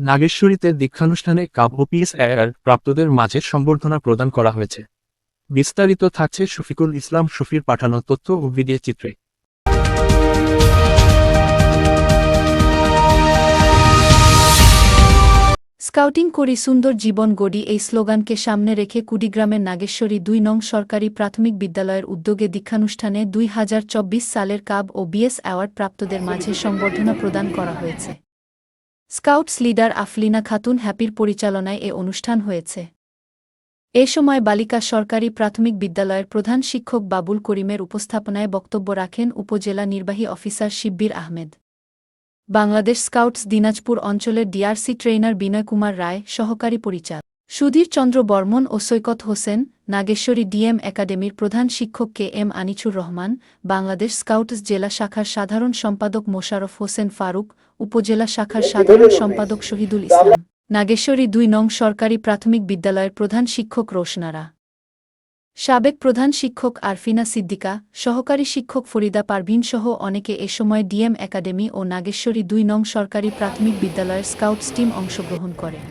নাগেশ্বরীতে দীক্ষানুষ্ঠানে কাব ও PSR প্রাপ্তদের মাঝে সংবর্ধনা প্রদান করা হয়েছে। বিস্তারিত থাকছে শফিকুল ইসলাম শফির পাঠানো তথ্য ও ভিডিও চিত্রে। স্কাউটিং করি সুন্দর জীবন গড়ি এই স্লোগানকে সামনে রেখে কুড়িগ্রামের নাগেশ্বরী ২ নং সরকারি প্রাথমিক বিদ্যালয়ের উদ্যোগে দীক্ষানুষ্ঠানে ২০২৪ সালের কাব ও বিএস অ্যাওয়ার্ড প্রাপ্তদের মাঝে সংবর্ধনা প্রদান করা হয়েছে। স্কাউটস লিডার আফলিনা খাতুন হ্যাপির পরিচালনায় এ অনুষ্ঠান হয়েছে। এ সময় বালিকা সরকারি প্রাথমিক বিদ্যালয়ের প্রধান শিক্ষক বাবুল করিমের উপস্থাপনায় বক্তব্য রাখেন উপজেলা নির্বাহী অফিসার শিব্বির আহমেদ। বাংলাদেশ স্কাউটস দিনাজপুর অঞ্চলের ডিআরসি ট্রেনার বিনয় কুমার রায়, সহকারী পরিচালক সুধীর চন্দ্র বর্মন ও সৈকত হোসেন, নাগেশ্বরী ডিএম একাডেমির প্রধান শিক্ষক K M Anisur Rahman, Bangladesh scouts জেলা শাখার সাধারণ সম্পাদক মোশাররফ হোসেন ফারুক, উপজেলা শাখার সাধারণ সম্পাদক শহীদুল ইসলাম, নাগেশ্বরী ২ নং সরকারি প্রাথমিক বিদ্যালয়ের প্রধান শিক্ষক রোশনারা, সাবেক প্রধান শিক্ষক আরফিনা সিদ্দিকা, সহকারী শিক্ষক ফরিদা পারভিন সহ অনেকে এ সময় ডিএম একাডেমি ও নাগেশ্বরী ২ নং সরকারি প্রাথমিক বিদ্যালয়ের স্কাউটস টিম অংশগ্রহণ করে।